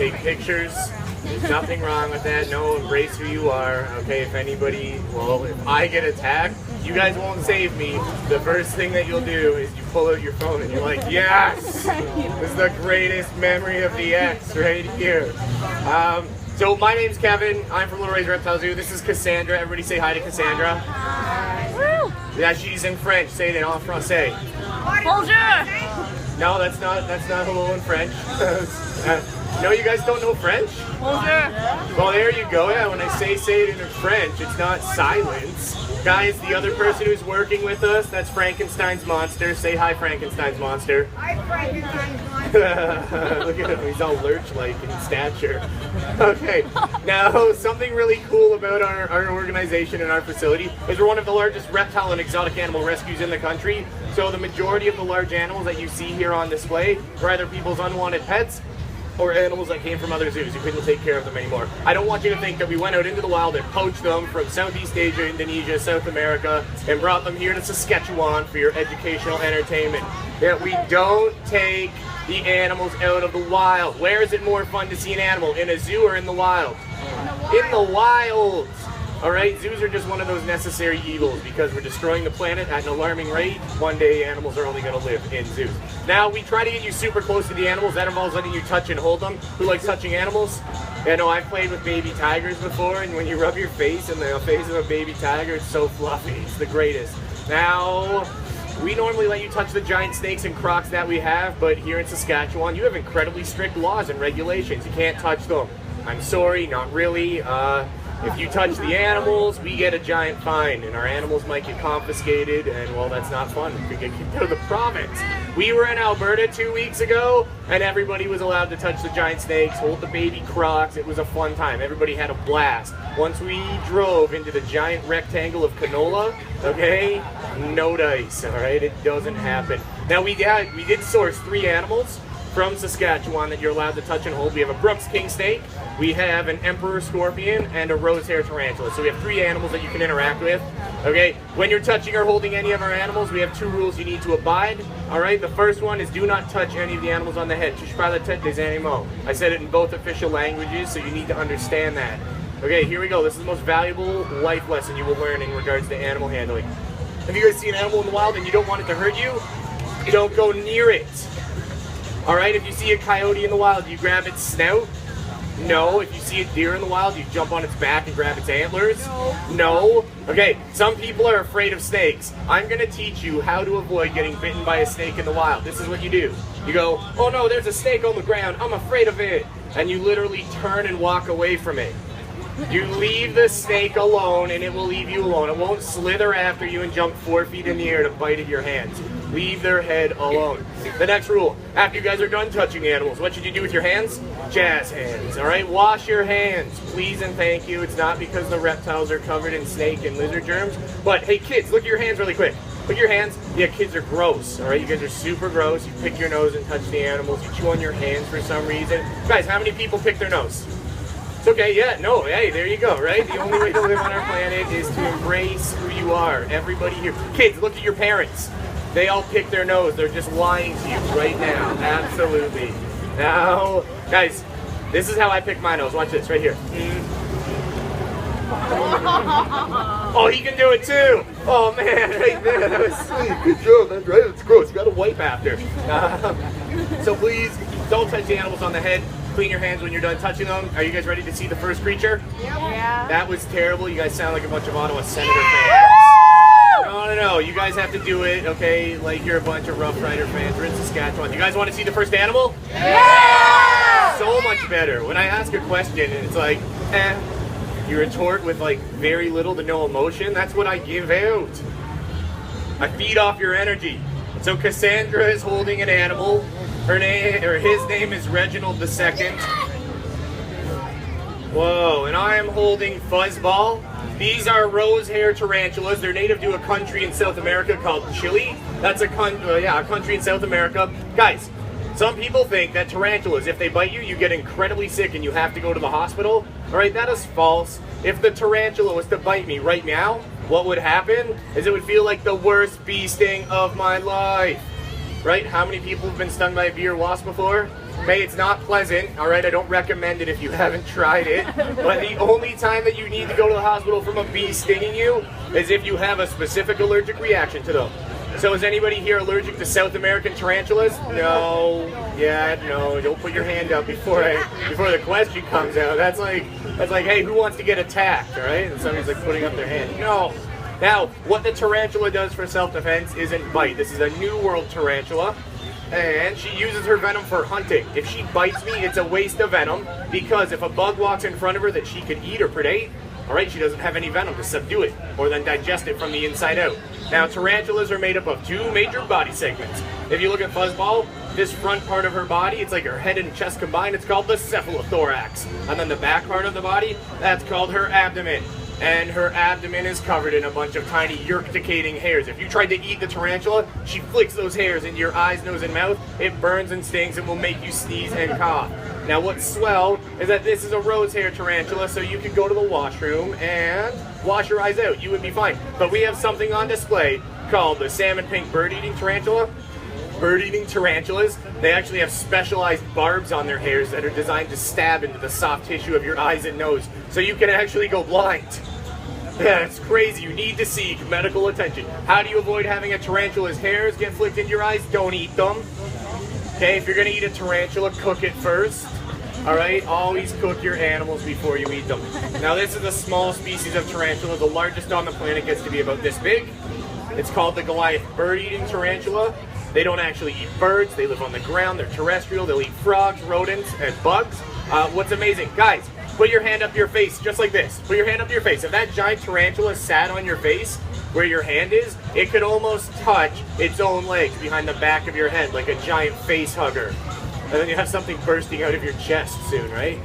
take pictures. There's nothing wrong with that. No, embrace who you are. Okay, if I get attacked, you guys won't save me. The first thing that you'll do is you pull out your phone and you're like, yes! This is the greatest memory of the X right here. So my name's Kevin. I'm from Little Ray's Reptile Zoo. This is Cassandra. Everybody say hi to Cassandra. Hi. Yeah, she's in French. Say it en français. Bonjour. No, that's not hello in French. No, you guys don't know French? Bonjour. Well, there you go. Yeah, when I say it in French, it's not silence. Guys, the other person who's working with us, that's Frankenstein's monster. Say hi, Frankenstein's monster. Hi, Frankenstein's monster. Look at him, he's all lurch-like in stature. Okay, now something really cool about our organization and our facility is we're one of the largest reptile and exotic animal rescues in the country. So the majority of the large animals that you see here on display are either people's unwanted pets or animals that came from other zoos who couldn't take care of them anymore. I don't want you to think that we went out into the wild and poached them from Southeast Asia, Indonesia, South America, and brought them here to Saskatchewan for your educational entertainment. That we don't take the animals out of the wild. Where is it more fun to see an animal, in a zoo or in the wild? In the wild. All right, zoos are just one of those necessary evils because we're destroying the planet at an alarming rate. One day animals are only going to live in zoos. Now, we try to get you super close to the animals. That involves letting you touch and hold them. Who likes touching animals? I know I've played with baby tigers before, and when you rub your face in the face of a baby tiger, it's so fluffy. It's the greatest. Now, we normally let you touch the giant snakes and crocs that we have, but here in Saskatchewan, you have incredibly strict laws and regulations. You can't touch them. I'm sorry, not really. If you touch the animals, we get a giant fine, and our animals might get confiscated, and well, that's not fun. We could get kicked out of the province. We were in Alberta 2 weeks ago, and everybody was allowed to touch the giant snakes, hold the baby crocs. It was a fun time. Everybody had a blast. Once we drove into the giant rectangle of canola, okay, no dice, all right? It doesn't happen. Now, we did source 3 animals from Saskatchewan that you're allowed to touch and hold. We have a Brooks king snake, we have an emperor scorpion, and a rose hair tarantula. So we have 3 animals that you can interact with. Okay, when you're touching or holding any of our animals, we have 2 rules you need to abide. All right, the first one is do not touch any of the animals on the head. Touche pas la tête des animaux. I said it in both official languages, so you need to understand that. Okay, here we go. This is the most valuable life lesson you will learn in regards to animal handling. If you guys see an animal in the wild and you don't want it to hurt you, you don't go near it. Alright, if you see a coyote in the wild, you grab its snout? No. If you see a deer in the wild, you jump on its back and grab its antlers? No. Okay, some people are afraid of snakes. I'm going to teach you how to avoid getting bitten by a snake in the wild. This is what you do. You go, oh no, there's a snake on the ground, I'm afraid of it. And you literally turn and walk away from it. You leave the snake alone and it will leave you alone. It won't slither after you and jump 4 feet in the air to bite at your hands. Leave their head alone. The next rule, after you guys are done touching animals, what should you do with your hands? Jazz hands, all right? Wash your hands, please and thank you. It's not because the reptiles are covered in snake and lizard germs, but hey kids, look at your hands really quick. Look at your hands. Yeah, kids are gross, all right? You guys are super gross. You pick your nose and touch the animals. You chew on your hands for some reason. Guys, how many people pick their nose? It's okay, yeah, no, hey, there you go, right? The only way to live on our planet is to embrace who you are. Everybody here. Kids, look at your parents. They all pick their nose. They're just lying to you right now. Absolutely. Now, guys, this is how I pick my nose. Watch this right here. Oh, he can do it too. Oh man, right there. That was sweet. Good job. That's right. It's gross. You got to wipe after. So please don't touch the animals on the head. Clean your hands when you're done touching them. Are you guys ready to see the first creature? Yeah. That was terrible. You guys sound like a bunch of Ottawa Senator fans. No. You guys have to do it, okay? Like you're a bunch of Rough Rider fans. We're in Saskatchewan. You guys want to see the first animal? Yeah! So much better. When I ask a question and it's like, you retort with like very little to no emotion. That's what I give out. I feed off your energy. So Cassandra is holding an animal. His name is Reginald II. Whoa, and I am holding Fuzzball. These are rose hair tarantulas. They're native to a country in South America called Chile. That's a country in South America. Guys, some people think that tarantulas, if they bite you, you get incredibly sick and you have to go to the hospital. All right, that is false. If the tarantula was to bite me right now, what would happen is it would feel like the worst bee sting of my life. Right? How many people have been stung by a bee or wasp before? Okay, it's not pleasant, all right? I don't recommend it if you haven't tried it. But the only time that you need to go to the hospital from a bee stinging you is if you have a specific allergic reaction to them. So is anybody here allergic to South American tarantulas? No. Yeah, no. Don't put your hand up before the question comes out. That's like, hey, who wants to get attacked, all right? And somebody's like putting up their hand. No. Now, what the tarantula does for self-defense isn't bite. This is a New World tarantula, and she uses her venom for hunting. If she bites me, it's a waste of venom, because if a bug walks in front of her that she could eat or predate, all right, she doesn't have any venom to subdue it or then digest it from the inside out. Now, tarantulas are made up of two major body segments. If you look at Fuzzball, this front part of her body, it's like her head and chest combined, it's called the cephalothorax. And then the back part of the body, that's called her abdomen. And her abdomen is covered in a bunch of tiny urticating hairs. If you tried to eat the tarantula, she flicks those hairs into your eyes, nose, and mouth. It burns and stings and will make you sneeze and cough. Now what's swell is that this is a rose hair tarantula, so you could go to the washroom and wash your eyes out. You would be fine. But we have something on display called the salmon pink bird-eating tarantula. Bird-eating tarantulas, they actually have specialized barbs on their hairs that are designed to stab into the soft tissue of your eyes and nose, so you can actually go blind. Yeah, it's crazy. You need to seek medical attention. How do you avoid having a tarantula's hairs get flicked into your eyes? Don't eat them. Okay, if you're going to eat a tarantula, cook it first. All right, always cook your animals before you eat them. Now, this is a small species of tarantula. The largest on the planet gets to be about this big. It's called the Goliath bird-eating tarantula. They don't actually eat birds. They live on the ground. They're terrestrial. They'll eat frogs, rodents, and bugs. What's amazing, guys, put your hand up your face just like this. Put your hand up your face. If that giant tarantula sat on your face where your hand is, it could almost touch its own legs behind the back of your head like a giant face hugger. And then you have something bursting out of your chest soon, right?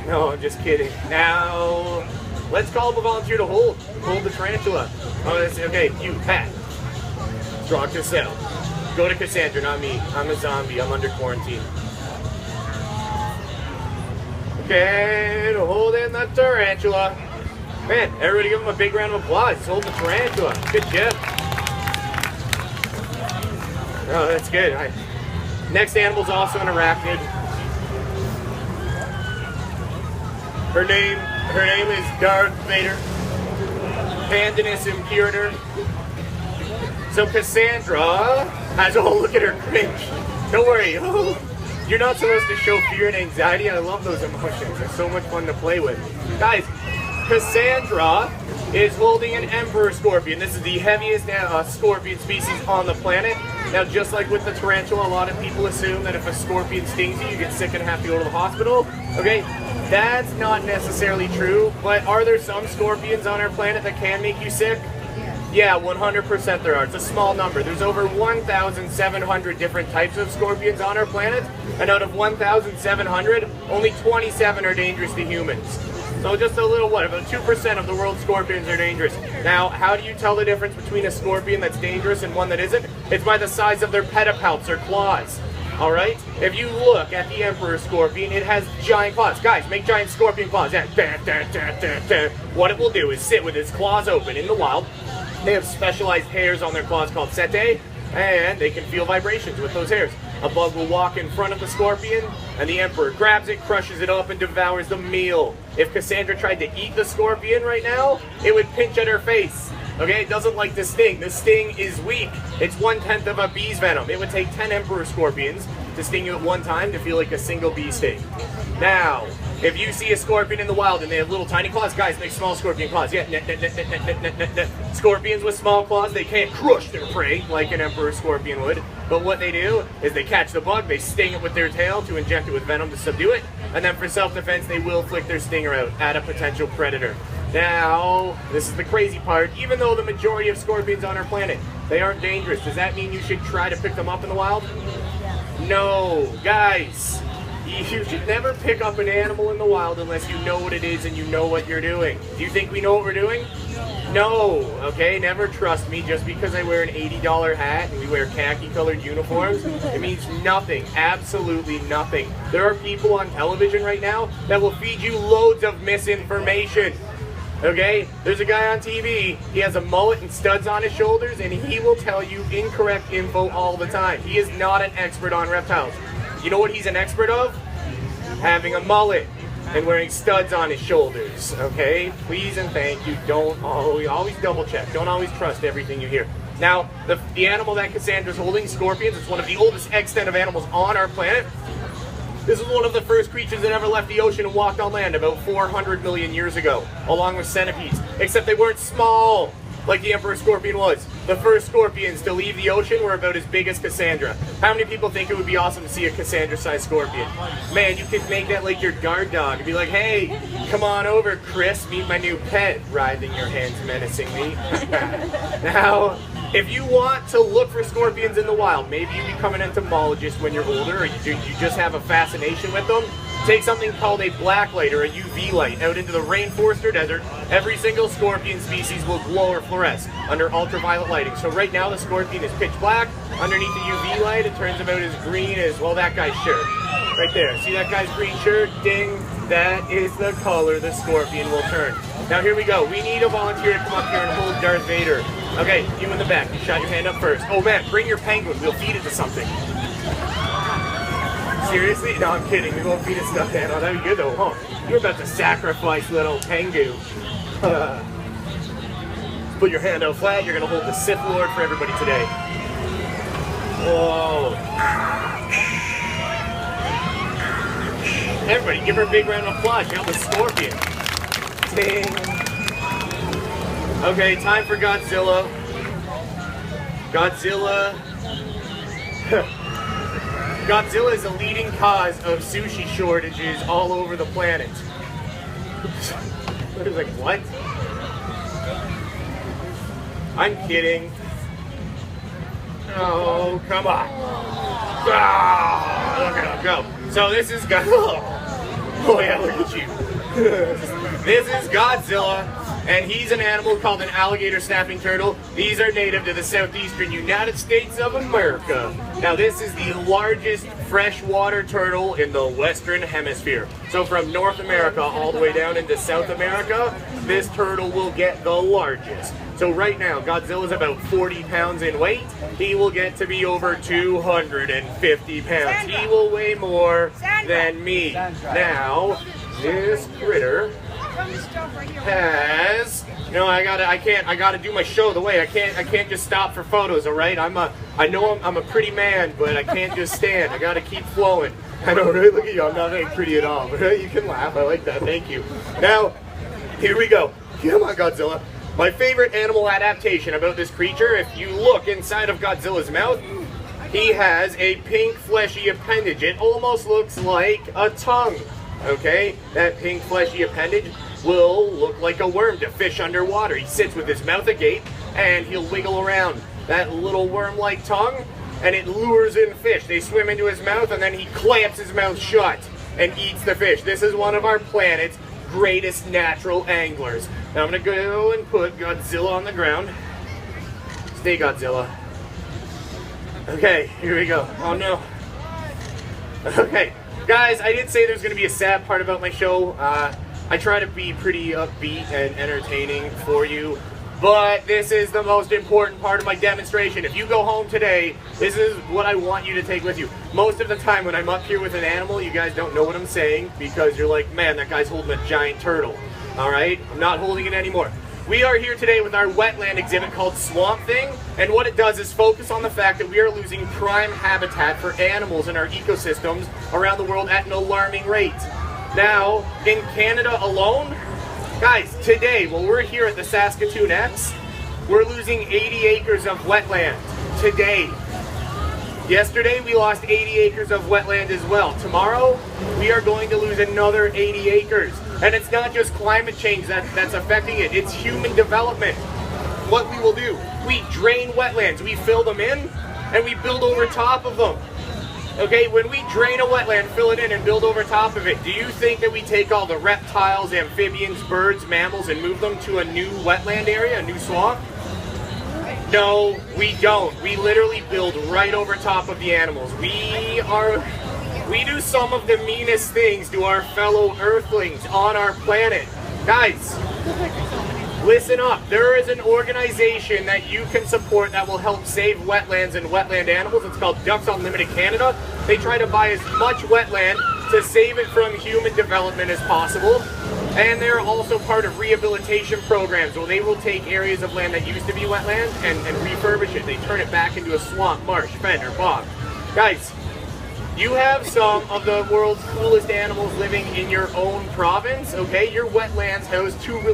No, I'm just kidding. Now, let's call up a volunteer to hold the tarantula. Oh, that's okay. You, Pat. Draw to cell. Go to Cassandra, not me. I'm a zombie. I'm under quarantine. Okay, hold in that tarantula. Man, everybody give him a big round of applause. He's holding the tarantula. Good job. Oh, that's good. Next animal's also an arachnid. Her name is Darth Vader. Pandanus imperator. So Cassandra has, oh, look at her cringe. Don't worry. You're not supposed to show fear and anxiety. I love those emotions. They're so much fun to play with. Guys, Cassandra is holding an emperor scorpion. This is the heaviest scorpion species on the planet. Now, just like with the tarantula, a lot of people assume that if a scorpion stings you, you get sick and have to go to the hospital. Okay, that's not necessarily true, but are there some scorpions on our planet that can make you sick? Yeah, 100% there are. It's a small number. There's over 1,700 different types of scorpions on our planet, and out of 1,700, only 27 are dangerous to humans. So just a little, about 2% of the world's scorpions are dangerous. Now, how do you tell the difference between a scorpion that's dangerous and one that isn't? It's by the size of their pedipalps, or claws. All right? If you look at the emperor scorpion, it has giant claws. Guys, make giant scorpion claws. What it will do is sit with its claws open in the wild. They have specialized hairs on their claws called setae, and they can feel vibrations with those hairs. A bug will walk in front of the scorpion, and the emperor grabs it, crushes it up, and devours the meal. If Cassandra tried to eat the scorpion right now, it would pinch at her face. Okay, it doesn't like the sting. The sting is weak. It's 1/10 of a bee's venom. It would take 10 emperor scorpions to sting you at one time to feel like a single bee sting. Now, if you see a scorpion in the wild and they have little tiny claws, guys, make small scorpion claws. Yeah, Scorpions with small claws, they can't crush their prey like an emperor scorpion would. But what they do is they catch the bug, they sting it with their tail to inject it with venom to subdue it, and then for self-defense, they will flick their stinger out at a potential predator. Now, this is the crazy part. Even though the majority of scorpions on our planet, they aren't dangerous, does that mean you should try to pick them up in the wild? No, guys. You should never pick up an animal in the wild unless you know what it is and you know what you're doing. Do you think we know what we're doing? No, okay? Never trust me. Just because I wear an $80 hat and we wear khaki-colored uniforms, it means nothing. Absolutely nothing. There are people on television right now that will feed you loads of misinformation. Okay? There's a guy on TV, he has a mullet and studs on his shoulders, and he will tell you incorrect info all the time. He is not an expert on reptiles. You know what he's an expert of? Having a mullet and wearing studs on his shoulders, okay? Please and thank you. Don't always double check. Don't always trust everything you hear. Now, the animal that Cassandra's holding, scorpions, it's one of the oldest extant of animals on our planet. This is one of the first creatures that ever left the ocean and walked on land about 400 million years ago, along with centipedes. Except they weren't small, like the emperor scorpion was. The first scorpions to leave the ocean were about as big as Cassandra. How many people think it would be awesome to see a Cassandra-sized scorpion? Man, you could make that like your guard dog and be like, hey, come on over, Chris, meet my new pet, writhing your hands menacingly. Now, if you want to look for scorpions in the wild, maybe you become an entomologist when you're older, or you just have a fascination with them, take something called a black light or a UV light out into the rainforest or desert. Every single scorpion species will glow or fluoresce under ultraviolet lighting. So right now the scorpion is pitch black. Underneath the UV light, it turns about as green as, well, that guy's shirt. Right there. See that guy's green shirt? Ding. That is the color the scorpion will turn. Now here we go. We need a volunteer to come up here and hold Darth Vader. Okay, you in the back. You shot your hand up first. Oh man, bring your penguin. We'll feed it to something. Seriously? No, I'm kidding. We won't feed it stuffed animal. That'd be good though, huh? You're about to sacrifice little pengu. Put your hand out flat. You're gonna hold the Sith Lord for everybody today. Whoa. Everybody, give her a big round of applause. She got the scorpion. Ding. Okay, time for Godzilla. Godzilla is a leading cause of sushi shortages all over the planet. I was like, what? I'm kidding. Oh, come on. Ah, look at him go. So this is Godzilla. Oh yeah, look at you. This is Godzilla, and he's an animal called an alligator snapping turtle. These are native to the southeastern United States of America. Now this is the largest freshwater turtle in the Western Hemisphere. So from North America all the way down into South America, this turtle will get the largest. So right now, Godzilla's about 40 pounds in weight. He will get to be over 250 pounds. He will weigh more than me. Now, this critter has, I gotta do my show the way. I can't just stop for photos, all right? I know I'm a pretty man, but I can't just stand. I gotta keep flowing. I know, right? Look at you, I'm not very pretty at all. But you can laugh, I like that, thank you. Now, here we go. Come on, Godzilla. My favorite animal adaptation about this creature, if you look inside of Godzilla's mouth, he has a pink fleshy appendage. It almost looks like a tongue, okay? That pink fleshy appendage will look like a worm to fish underwater. He sits with his mouth agape and he'll wiggle around that little worm-like tongue and it lures in fish. They swim into his mouth and then he clamps his mouth shut and eats the fish. This is one of our planet's greatest natural anglers. Now I'm gonna go and put Godzilla on the ground. Stay, Godzilla. Okay, here we go. Oh no. Okay, guys, I did say there's gonna be a sad part about my show. I try to be pretty upbeat and entertaining for you, but this is the most important part of my demonstration. If you go home today, this is what I want you to take with you. Most of the time when I'm up here with an animal, you guys don't know what I'm saying because you're like, man, that guy's holding a giant turtle. All right, I'm not holding it anymore. We are here today with our wetland exhibit called Swamp Thing, and what it does is focus on the fact that we are losing prime habitat for animals in our ecosystems around the world at an alarming rate. Now, in Canada alone, guys, today, while we're here at the Saskatoon X, we're losing 80 acres of wetland. Today. Yesterday, we lost 80 acres of wetland as well. Tomorrow, we are going to lose another 80 acres. And it's not just climate change that's affecting it, it's human development. What we will do, we drain wetlands, we fill them in, and we build over top of them. Okay, when we drain a wetland, fill it in, and build over top of it, do you think that we take all the reptiles, amphibians, birds, mammals, and move them to a new wetland area, a new swamp? No, we don't. We literally build right over top of the animals. We do some of the meanest things to our fellow earthlings on our planet. Guys, Listen up, there is an organization that you can support that will help save wetlands and wetland animals. It's called Ducks Unlimited Canada. They try to buy as much wetland to save it from human development as possible. And they're also part of rehabilitation programs where they will take areas of land that used to be wetland and refurbish it. They turn it back into a swamp, marsh, fen, or bog. Guys, you have some of the world's coolest animals living in your own province, okay? Your wetlands house two